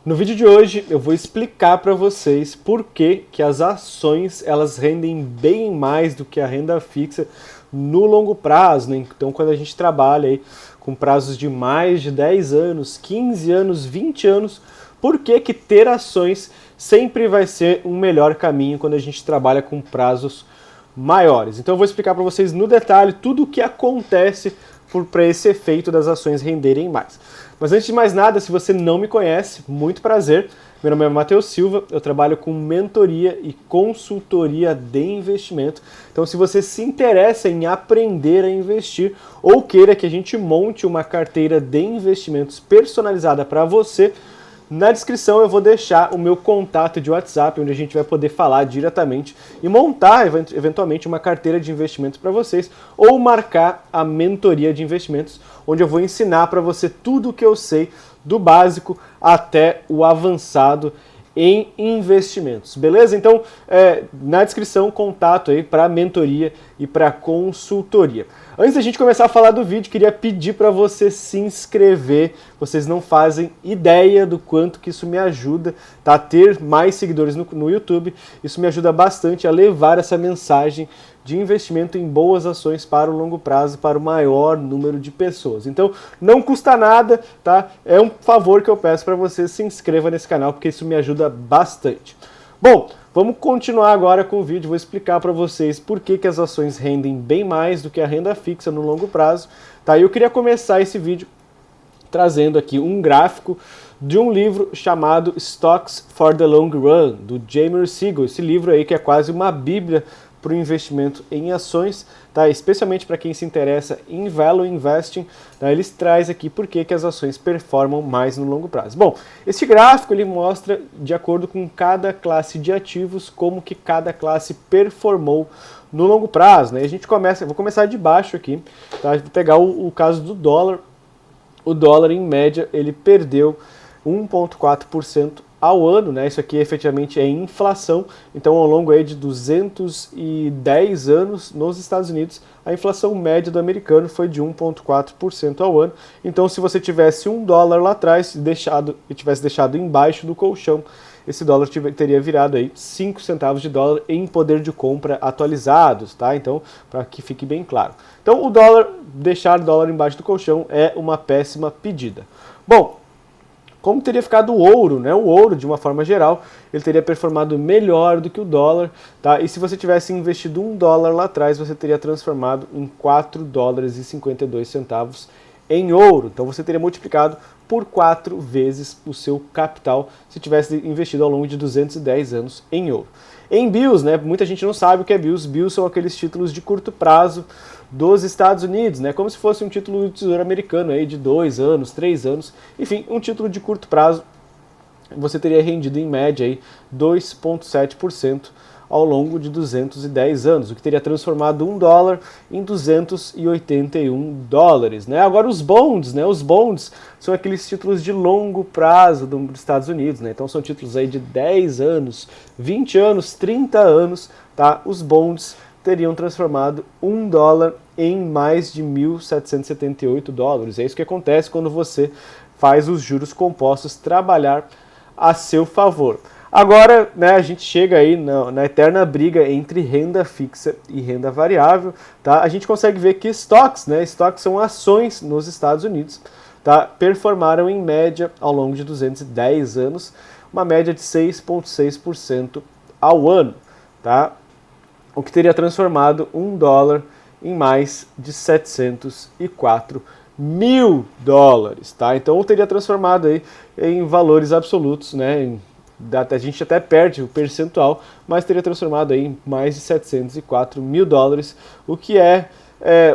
No vídeo de hoje eu vou explicar para vocês por que as ações elas rendem bem mais do que a renda fixa no longo prazo, né? Então quando a gente trabalha aí com prazos de mais de 10 anos, 15 anos, 20 anos, por que ter ações sempre vai ser um melhor caminho quando a gente trabalha com prazos maiores. Então eu vou explicar para vocês no detalhe tudo o que acontece para esse efeito das ações renderem mais. Mas antes de mais nada, se você não me conhece, muito prazer. Meu nome é Matheus Silva, eu trabalho com mentoria e consultoria de investimento. Então se você se interessa em aprender a investir ou queira que a gente monte uma carteira de investimentos personalizada para você, na descrição eu vou deixar o meu contato de WhatsApp, onde a gente vai poder falar diretamente e montar eventualmente uma carteira de investimentos para vocês ou marcar a mentoria de investimentos, onde eu vou ensinar para você tudo o que eu sei, do básico até o avançado em investimentos, beleza? Então, na descrição, contato aí para mentoria e para consultoria. Antes da gente começar a falar do vídeo, queria pedir para você se inscrever. Vocês não fazem ideia do quanto que isso me ajuda, tá? Ter mais seguidores no YouTube. Isso me ajuda bastante a levar essa mensagem de investimento em boas ações para o longo prazo, para o maior número de pessoas. Então, não custa nada, tá? É um favor que eu peço para você, se inscreva nesse canal, porque isso me ajuda bastante. Bom, vamos continuar agora com o vídeo, vou explicar para vocês por que as ações rendem bem mais do que a renda fixa no longo prazo, tá? E eu queria começar esse vídeo trazendo aqui um gráfico de um livro chamado Stocks for the Long Run, do James Siegel. Esse livro aí que é quase uma bíblia para o investimento em ações, tá? Especialmente para quem se interessa em value investing, tá? Eles traz aqui por que as ações performam mais no longo prazo. Bom, esse gráfico ele mostra de acordo com cada classe de ativos como que cada classe performou no longo prazo, né? A gente começa, vou começar de baixo aqui, tá? Vou pegar o caso do dólar. O dólar em média ele perdeu 1,4% ao ano, né? Isso aqui efetivamente é inflação. Então, ao longo aí de 210 anos nos Estados Unidos, a inflação média do americano foi de 1,4% ao ano. Então, se você tivesse $1 lá atrás e tivesse deixado embaixo do colchão, esse dólar teria virado aí 5 centavos de dólar em poder de compra atualizados, tá? Então, para que fique bem claro. Então, deixar o dólar embaixo do colchão é uma péssima pedida. Bom, como teria ficado o ouro, né? O ouro, de uma forma geral, ele teria performado melhor do que o dólar, tá? E se você tivesse investido $1 lá atrás, você teria transformado em $4,52 em ouro. Então você teria multiplicado por 4 vezes o seu capital se tivesse investido ao longo de 210 anos em ouro. Em bills, né? Muita gente não sabe o que é bills. Bills são aqueles títulos de curto prazo dos Estados Unidos, né? Como se fosse um título de tesouro americano aí de 2 anos, 3 anos, enfim, um título de curto prazo. Você teria rendido em média aí 2,7% ao longo de 210 anos, o que teria transformado $1 em $281, né? Agora os bonds, né? Os bonds são aqueles títulos de longo prazo dos Estados Unidos, né? Então são títulos aí de 10 anos, 20 anos, 30 anos, tá? Os bonds teriam transformado $1 em mais de $1.778. É isso que acontece quando você faz os juros compostos trabalhar a seu favor. Agora, né, a gente chega aí na eterna briga entre renda fixa e renda variável, tá? A gente consegue ver que stocks, né? Stocks são ações nos Estados Unidos, tá? Performaram em média ao longo de 210 anos, uma média de 6,6% ao ano, tá? O que teria transformado $1 em mais de $704 mil, tá? Então teria transformado aí em valores absolutos, né? A gente até perde o percentual, mas teria transformado aí em mais de $704 mil, o que é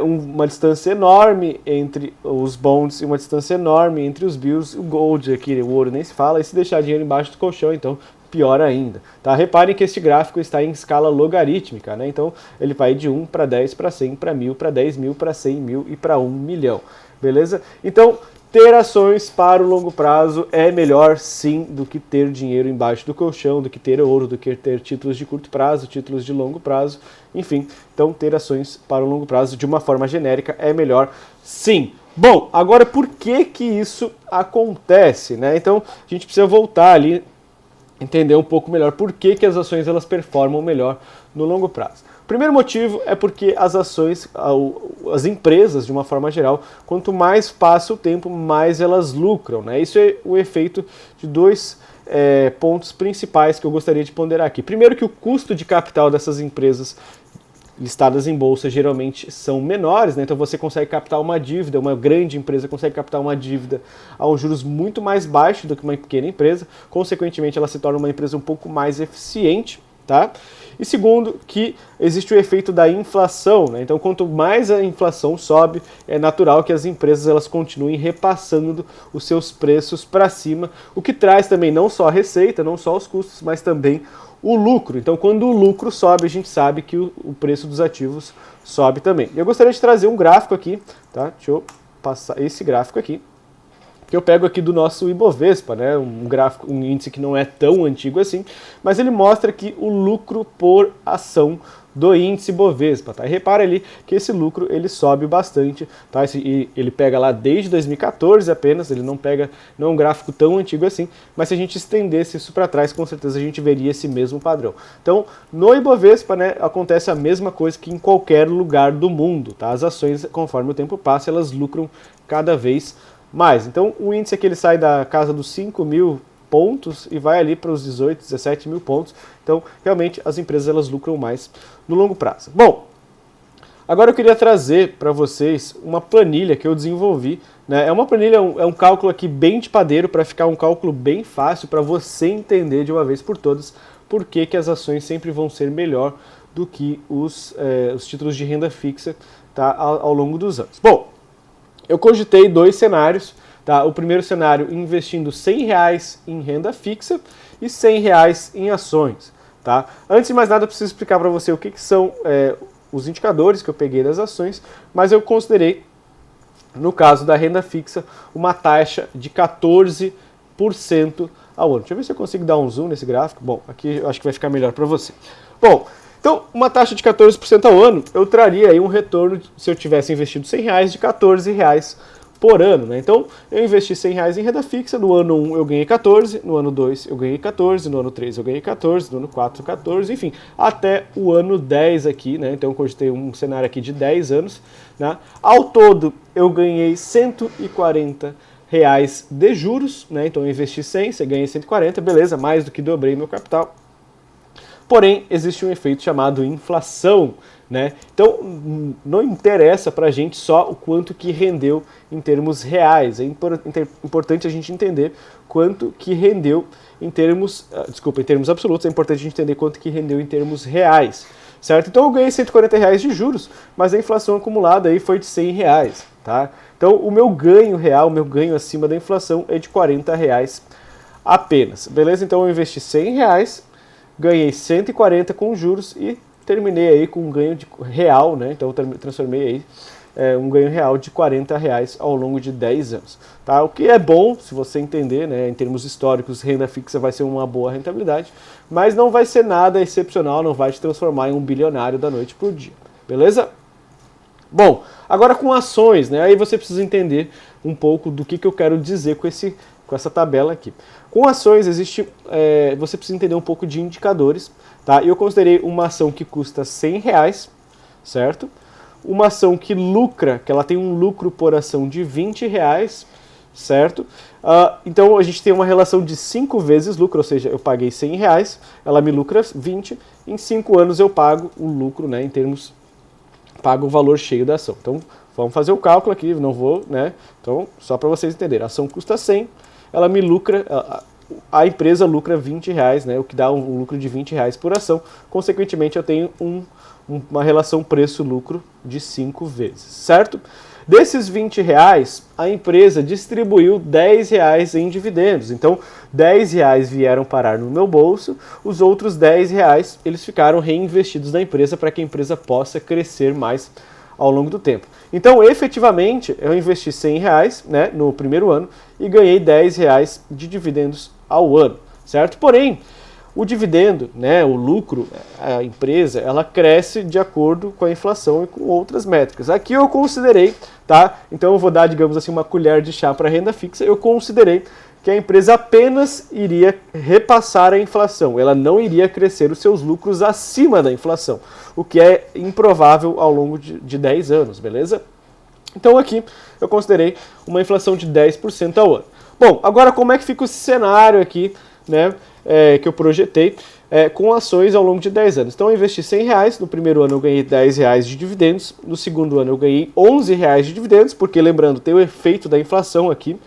uma distância enorme entre os bonds e uma distância enorme entre os bills. O gold aqui, o ouro nem se fala, e se deixar dinheiro embaixo do colchão, então pior ainda, tá? Reparem que este gráfico está em escala logarítmica, né? Então ele vai de 1 para 10 para 100 para 1000 para 10 mil para 100 mil e para 1 milhão, beleza? Então ter ações para o longo prazo é melhor sim do que ter dinheiro embaixo do colchão, do que ter ouro, do que ter títulos de curto prazo, títulos de longo prazo, enfim. Então ter ações para o longo prazo de uma forma genérica é melhor sim. Bom, agora por que que isso acontece, né? Então a gente precisa voltar ali, entender um pouco melhor por que que as ações elas performam melhor no longo prazo. O primeiro motivo é porque as ações, as empresas de uma forma geral, quanto mais passa o tempo, mais elas lucram, né? Isso é o efeito de dois pontos principais que eu gostaria de ponderar aqui. Primeiro, que o custo de capital dessas empresas listadas em bolsa geralmente são menores, né? Então você consegue captar uma dívida, uma grande empresa consegue captar uma dívida a um juros muito mais baixo do que uma pequena empresa, consequentemente ela se torna uma empresa um pouco mais eficiente, tá? E segundo, que existe o efeito da inflação, né? Então quanto mais a inflação sobe, é natural que as empresas elas continuem repassando os seus preços para cima, o que traz também não só a receita, não só os custos, mas também o lucro. Então, quando o lucro sobe, a gente sabe que o preço dos ativos sobe também. Eu gostaria de trazer um gráfico aqui, tá? Deixa eu passar esse gráfico aqui, que eu pego aqui do nosso Ibovespa, né? Um gráfico, um índice que não é tão antigo assim, mas ele mostra aqui o lucro por ação do índice Bovespa, tá? E repara ali que esse lucro ele sobe bastante, tá? Ele pega lá desde 2014 apenas, ele não é um gráfico tão antigo assim, mas se a gente estendesse isso para trás, com certeza a gente veria esse mesmo padrão. Então, no Ibovespa, né, acontece a mesma coisa que em qualquer lugar do mundo, tá? As ações, conforme o tempo passa, elas lucram cada vez mais. Então, o índice aqui ele sai da casa dos 5.000 pontos e vai ali para os 18, 17 mil pontos. Então, realmente, as empresas elas lucram mais no longo prazo. Bom, agora eu queria trazer para vocês uma planilha que eu desenvolvi, né? É uma planilha, é um cálculo aqui bem de padeiro para ficar um cálculo bem fácil para você entender de uma vez por todas por que que as ações sempre vão ser melhor do que os títulos de renda fixa, tá, ao longo dos anos. Bom, eu cogitei dois cenários. Tá? O primeiro cenário, investindo R$100 em renda fixa e R$100 em ações. Tá? Antes de mais nada, eu preciso explicar para você o que são os indicadores que eu peguei das ações, mas eu considerei, no caso da renda fixa, uma taxa de 14% ao ano. Deixa eu ver se eu consigo dar um zoom nesse gráfico. Bom, aqui eu acho que vai ficar melhor para você. Bom, então, uma taxa de 14% ao ano, eu traria aí um retorno, se eu tivesse investido R$100, de R$14 por ano, né? Então, eu investi R$100 em renda fixa, no ano 1 eu ganhei 14, no ano 2 eu ganhei 14, no ano 3 eu ganhei 14, no ano 4 14, enfim, até o ano 10 aqui, né? Então eu cogitei um cenário aqui de 10 anos, né? Ao todo eu ganhei R$140 de juros, né? Então eu investi 100, você ganha 140, beleza, mais do que dobrei meu capital. Porém, existe um efeito chamado inflação, né? Então, não interessa para a gente só o quanto que rendeu em termos reais. É importante a gente entender quanto que rendeu em termos... em termos absolutos, é importante a gente entender quanto que rendeu em termos reais, certo? Então, eu ganhei R$140 de juros, mas a inflação acumulada aí foi de R$100, tá? Então, o meu ganho real, o meu ganho acima da inflação é de R$40 apenas, beleza? Então, eu investi R$100, ganhei 140 com juros e terminei aí com um ganho real, né? Então eu transformei aí um ganho real de R$40 ao longo de 10 anos. Tá? O que é bom, se você entender, né? Em termos históricos, renda fixa vai ser uma boa rentabilidade, mas não vai ser nada excepcional, não vai te transformar em um bilionário da noite para o dia. Beleza? Bom, agora com ações, né? Aí você precisa entender um pouco do que eu quero dizer com essa tabela aqui. Com ações você precisa entender um pouco de indicadores, tá? Eu considerei uma ação que custa R$100, certo? Uma ação que lucra, que ela tem um lucro por ação de R$20, certo? Então a gente tem uma relação de 5 vezes lucro, ou seja, eu paguei R$100, ela me lucra 20, em 5 anos eu pago o lucro, né, em termos, pago o valor cheio da ação. Então vamos fazer o cálculo aqui, não vou, né? Então só para vocês entenderem, a ação custa 100, ela me lucra, a empresa lucra R$20, né, o que dá um lucro de R$20 por ação. Consequentemente, eu tenho uma relação preço-lucro de 5 vezes, certo? Desses R$20, a empresa distribuiu R$10 em dividendos. Então, R$10 vieram parar no meu bolso, os outros R$10 eles ficaram reinvestidos na empresa para que a empresa possa crescer mais ao longo do tempo. Então, efetivamente, eu investi R$100, né, no primeiro ano e ganhei R$10 de dividendos ao ano, certo? Porém, O dividendo, né, o lucro, a empresa, ela cresce de acordo com a inflação e com outras métricas. Aqui eu considerei, tá? Então eu vou dar, digamos assim, uma colher de chá para a renda fixa. Eu considerei que a empresa apenas iria repassar a inflação. Ela não iria crescer os seus lucros acima da inflação, o que é improvável ao longo de 10 anos, beleza? Então aqui eu considerei uma inflação de 10% ao ano. Bom, agora como é que fica esse cenário aqui, né, que eu projetei com ações ao longo de 10 anos? Então eu investi R$100, no primeiro ano eu ganhei R$10 de dividendos, no segundo ano eu ganhei R$11 de dividendos, porque lembrando, tem o efeito da inflação aqui,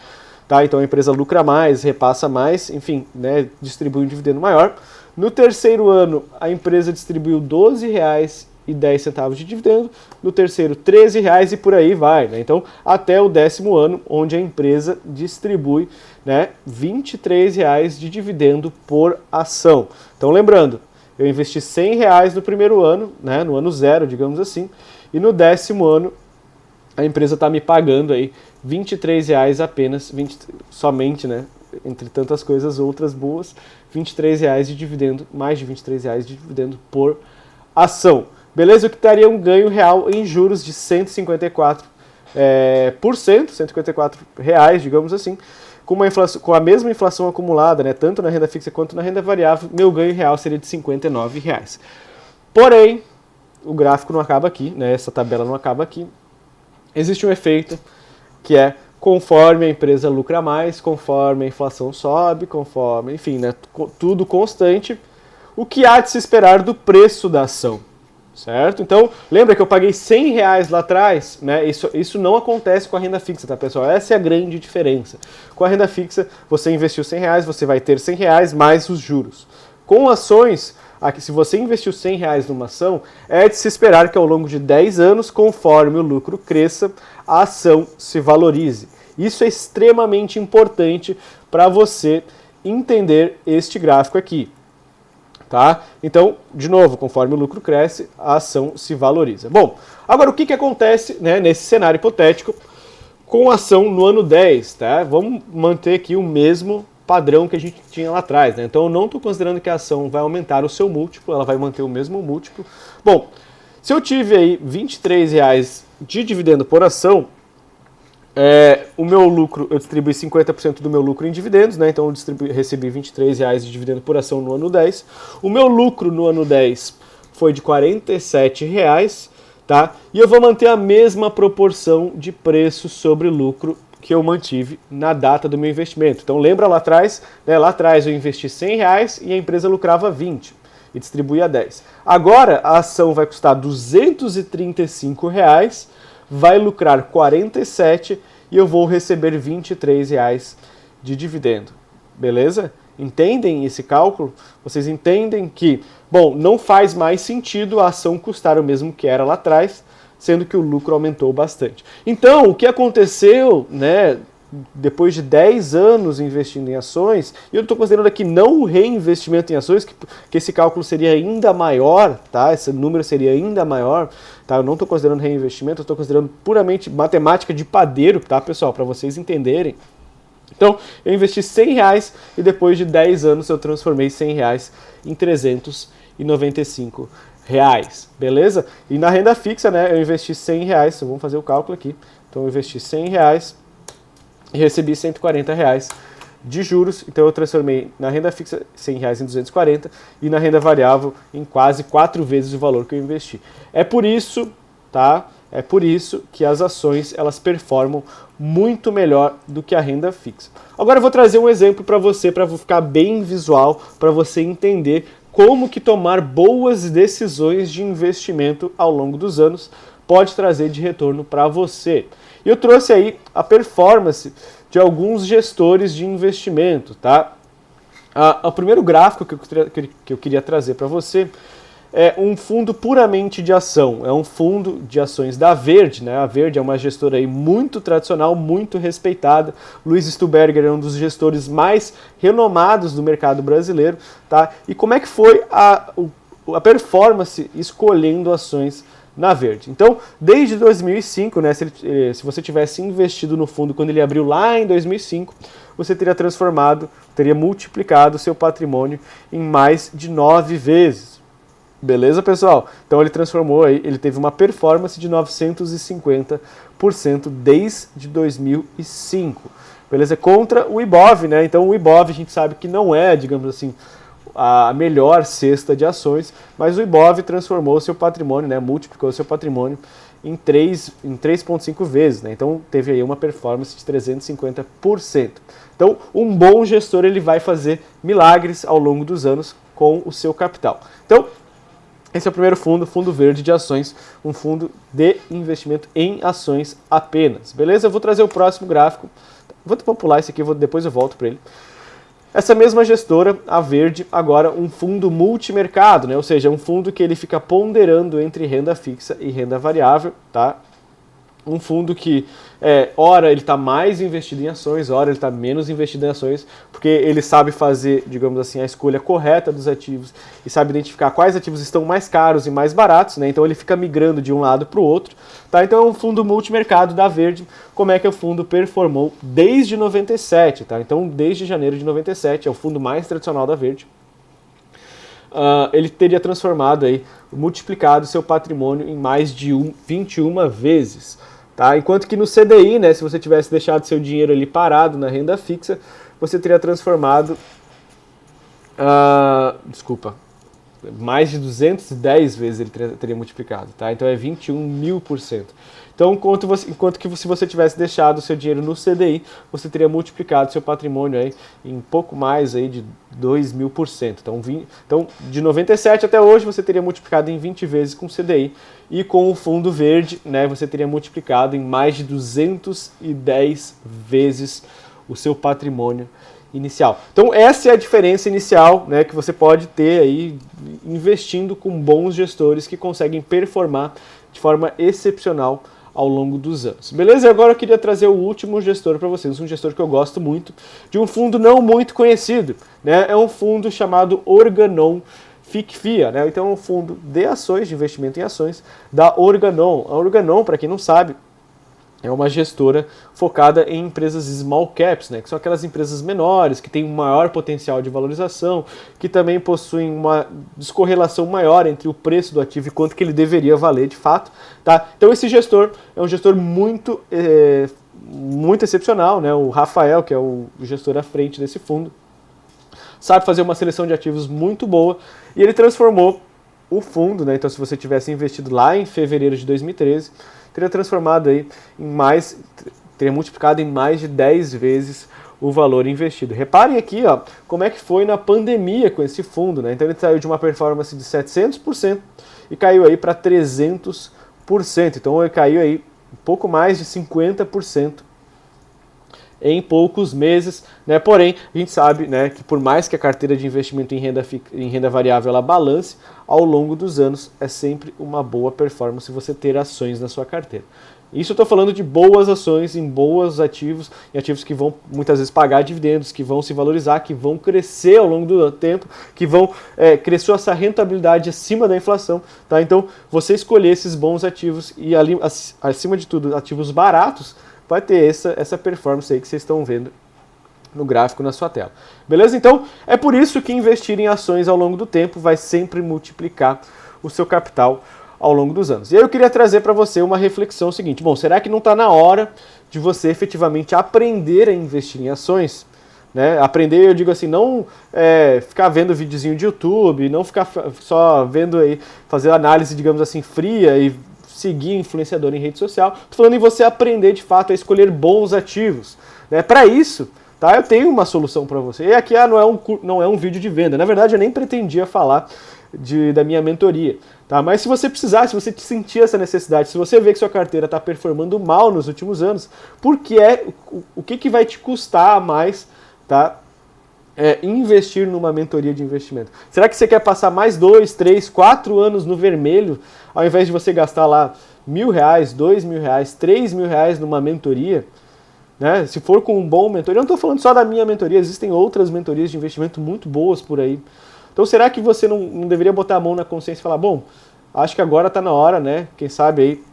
tá? Então a empresa lucra mais, repassa mais, enfim, né, distribui um dividendo maior. No terceiro ano a empresa distribuiu R$12,10 de dividendo, no terceiro R$13 e por aí vai, né? Então até o 10º ano, onde a empresa distribui, né, R$23 de dividendo por ação. Então lembrando, eu investi R$100 no primeiro ano, né, no ano zero, digamos assim, e no 10º ano a empresa está me pagando aí R$23 apenas, somente, né, entre tantas coisas outras boas, R$23 de dividendo, mais de R$23 de dividendo por ação. Beleza? O que daria um ganho real em juros de 154%, R$154, digamos assim, com a mesma inflação acumulada, né, tanto na renda fixa quanto na renda variável, meu ganho real seria de R$59. Porém, o gráfico não acaba aqui, né, essa tabela não acaba aqui. Existe um efeito que é conforme a empresa lucra mais, conforme a inflação sobe, conforme, enfim, né, tudo constante, o que há de se esperar do preço da ação, certo? Então, lembra que eu paguei R$100 lá atrás, né? Isso não acontece com a renda fixa, tá, pessoal? Essa é a grande diferença. Com a renda fixa, você investiu R$100, você vai ter R$100 mais os juros. Com ações, aqui, se você investiu R$100 numa ação, é de se esperar que ao longo de 10 anos, conforme o lucro cresça, a ação se valorize. Isso é extremamente importante para você entender este gráfico aqui. Tá? Então, de novo, conforme o lucro cresce, a ação se valoriza. Bom, agora o que acontece, né, nesse cenário hipotético com a ação no ano 10? Tá? Vamos manter aqui o mesmo padrão que a gente tinha lá atrás. Né? Então eu não estou considerando que a ação vai aumentar o seu múltiplo, ela vai manter o mesmo múltiplo. Bom, se eu tive aí R$23 de dividendo por ação, o meu lucro, eu distribuí 50% do meu lucro em dividendos, né? Então eu recebi R$23 de dividendo por ação no ano 10. O meu lucro no ano 10 foi de R$47, tá? E eu vou manter a mesma proporção de preço sobre lucro que eu mantive na data do meu investimento. Então lembra lá atrás, né? Lá atrás eu investi R$100 e a empresa lucrava 20 e distribuía 10. Agora a ação vai custar R$235, vai lucrar 47 e eu vou receber R$23 de dividendo. Beleza? Entendem esse cálculo? Vocês entendem que, bom, não faz mais sentido a ação custar o mesmo que era lá atrás, sendo que o lucro aumentou bastante. Então, o que aconteceu, né, depois de 10 anos investindo em ações, e eu estou considerando aqui não o reinvestimento em ações, que esse cálculo seria ainda maior, tá? Esse número seria ainda maior, tá? Eu não estou considerando reinvestimento, eu estou considerando puramente matemática de padeiro, tá, pessoal? Para vocês entenderem. Então, eu investi R$100 e depois de 10 anos eu transformei R$100 em R$395, beleza? E na renda fixa, né, eu investi R$100, vamos fazer o cálculo aqui. Então eu investi R$100 e recebi R$140 de juros, então eu transformei na renda fixa R$100 em 240 e na renda variável em quase 4 vezes o valor que eu investi. É por isso, tá? É por isso que as ações elas performam muito melhor do que a renda fixa. Agora eu vou trazer um exemplo para você, para ficar bem visual, para você entender como que tomar boas decisões de investimento ao longo dos anos pode trazer de retorno para você. E eu trouxe aí a performance de alguns gestores de investimento, tá? O primeiro gráfico que eu queria trazer para você é um fundo puramente de ação, é um fundo de ações da Verde, né? A Verde é uma gestora aí muito tradicional, muito respeitada. Luiz Stuberger é um dos gestores mais renomados do mercado brasileiro, tá? E como é que foi a performance escolhendo ações na Verde. Então, desde 2005, né, se você tivesse investido no fundo quando ele abriu lá em 2005, você teria multiplicado o seu patrimônio em mais de 9 vezes. Beleza, pessoal? Então ele teve uma performance de 950% desde 2005. Beleza? Contra o Ibov, né? Então o Ibov a gente sabe que não é, digamos assim, a melhor cesta de ações, mas o Ibov transformou o seu patrimônio, né? Multiplicou o seu patrimônio em 3,5 vezes, né? Então teve aí uma performance de 350%. Então um bom gestor ele vai fazer milagres ao longo dos anos com o seu capital. Então esse é o primeiro fundo, Fundo Verde de Ações, um fundo de investimento em ações apenas. Beleza? Eu vou trazer o próximo gráfico. Vou pular esse aqui, depois eu volto para ele. Essa mesma gestora, a Verde, agora um fundo multimercado, né? Ou seja, um fundo que ele fica ponderando entre renda fixa e renda variável, tá? Um fundo que, ora ele está mais investido em ações, ora ele está menos investido em ações, porque ele sabe fazer, digamos assim, a escolha correta dos ativos e sabe identificar quais ativos estão mais caros e mais baratos, né? Então ele fica migrando de um lado para o outro, tá? Então é um fundo multimercado da Verde. Como é que o fundo performou desde 97, tá? Então desde janeiro de 97, é o fundo mais tradicional da Verde. Ele teria transformado aí, multiplicado seu patrimônio em mais de 21 vezes. Tá? Enquanto que no CDI, né, se você tivesse deixado seu dinheiro ali parado na renda fixa, você teria transformado, mais de 210 vezes ele teria multiplicado. Tá? Então é 21.000%. Então, enquanto que se você tivesse deixado o seu dinheiro no CDI, você teria multiplicado seu patrimônio aí em pouco mais aí de 2.000%. Então, de 97 até hoje, você teria multiplicado em 20 vezes com o CDI. E com o Fundo Verde, né, você teria multiplicado em mais de 210 vezes o seu patrimônio inicial. Então, essa é a diferença inicial, né, que você pode ter aí investindo com bons gestores que conseguem performar de forma excepcional ao longo dos anos. Beleza? E agora eu queria trazer o último gestor para vocês, um gestor que eu gosto muito, de um fundo não muito conhecido, né? É um fundo chamado Organon FICFIA, né? Então é um fundo de ações, de investimento em ações, da Organon. A Organon, para quem não sabe, é uma gestora focada em empresas small caps, né, que são aquelas empresas menores, que têm um maior potencial de valorização, que também possuem uma descorrelação maior entre o preço do ativo e quanto que ele deveria valer de fato. Tá? Então esse gestor é um gestor muito excepcional, né? O Rafael, que é o gestor à frente desse fundo, sabe fazer uma seleção de ativos muito boa e ele transformou o fundo, né? Então se você tivesse investido lá em fevereiro de 2013, teria transformado aí teria multiplicado em mais de 10 vezes o valor investido. Reparem aqui, ó, como é que foi na pandemia com esse fundo, né? Então ele saiu de uma performance de 700% e caiu aí para 300%. Então ele caiu aí um pouco mais de 50% em poucos meses, né? Porém, a gente sabe, né, que por mais que a carteira de investimento em renda variável ela balance, ao longo dos anos é sempre uma boa performance você ter ações na sua carteira. Isso eu estou falando de boas ações em bons ativos, em ativos que vão muitas vezes pagar dividendos, que vão se valorizar, que vão crescer ao longo do tempo, que vão crescer essa rentabilidade acima da inflação. Tá? Então, você escolher esses bons ativos e, acima de tudo, ativos baratos, vai ter essa performance aí que vocês estão vendo no gráfico na sua tela. Beleza? Então, é por isso que investir em ações ao longo do tempo vai sempre multiplicar o seu capital ao longo dos anos. E aí eu queria trazer para você uma reflexão seguinte. Bom, será que não está na hora de você efetivamente aprender a investir em ações? Né? Aprender, eu digo assim, não ficar vendo videozinho de YouTube, não ficar só vendo aí, fazer análise, digamos assim, fria e seguir influenciador em rede social. Estou falando em você aprender de fato a escolher bons ativos. Né? Para isso, tá, eu tenho uma solução para você. E aqui não é um vídeo de venda. Na verdade, eu nem pretendia falar da minha mentoria. Tá? Mas se você precisar, se você sentir essa necessidade, se você vê que sua carteira está performando mal nos últimos anos, o que vai te custar a mais, tá? Investir numa mentoria de investimento? Será que você quer passar mais 2, 3, 4 anos no vermelho, ao invés de você gastar lá R$1.000, R$2.000, R$3.000 numa mentoria? Né? Se for com um bom mentor, eu não estou falando só da minha mentoria, existem outras mentorias de investimento muito boas por aí. Então será que você não deveria botar a mão na consciência e falar, bom, acho que agora está na hora, né? Quem sabe aí,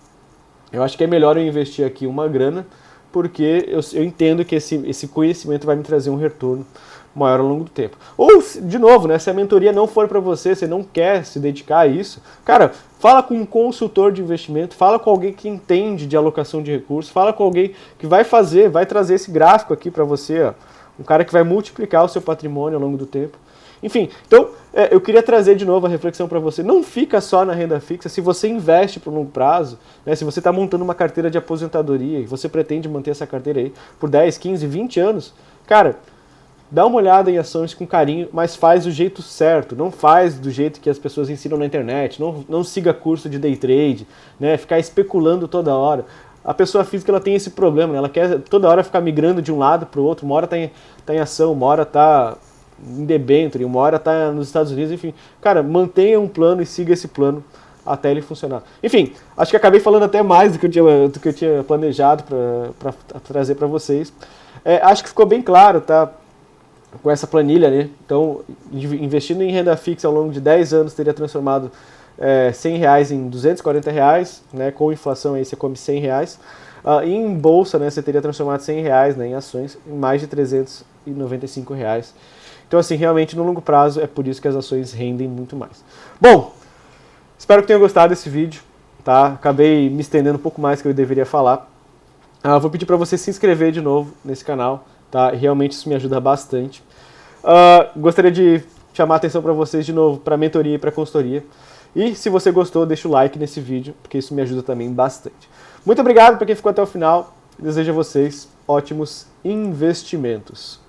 eu acho que é melhor eu investir aqui uma grana, porque eu entendo que esse conhecimento vai me trazer um retorno maior ao longo do tempo. Ou, de novo, né, se a mentoria não for para você, você não quer se dedicar a isso, cara, fala com um consultor de investimento, fala com alguém que entende de alocação de recursos, fala com alguém que vai trazer esse gráfico aqui para você, ó, um cara que vai multiplicar o seu patrimônio ao longo do tempo. Enfim, então eu queria trazer de novo a reflexão para você. Não fica só na renda fixa. Se você investe por longo prazo, né, se você está montando uma carteira de aposentadoria e você pretende manter essa carteira aí por 10, 15, 20 anos, cara, dá uma olhada em ações com carinho, mas faz do jeito certo. Não faz do jeito que as pessoas ensinam na internet. Não siga curso de day trade, né, ficar especulando toda hora. A pessoa física ela tem esse problema, né, ela quer toda hora ficar migrando de um lado para o outro. Uma hora está em ação, uma hora está em debênture, uma hora está nos Estados Unidos, enfim. Cara, mantenha um plano e siga esse plano até ele funcionar. Enfim, acho que acabei falando até mais do que eu tinha planejado para trazer para vocês. Acho que ficou bem claro, tá? Com essa planilha, né? Então, investindo em renda fixa ao longo de 10 anos teria transformado R$100 em R$240, né? Com inflação aí você come R$100. E em bolsa, né, você teria transformado R$100, né, em ações em mais de R$395. Então, assim, realmente no longo prazo é por isso que as ações rendem muito mais. Bom, espero que tenham gostado desse vídeo, tá? Acabei me estendendo um pouco mais do que eu deveria falar. Vou pedir para você se inscrever de novo nesse canal, tá? Realmente isso me ajuda bastante. Gostaria de chamar a atenção para vocês de novo para mentoria e para consultoria. E se você gostou, deixa o like nesse vídeo, porque isso me ajuda também bastante. Muito obrigado para quem ficou até o final. Desejo a vocês ótimos investimentos.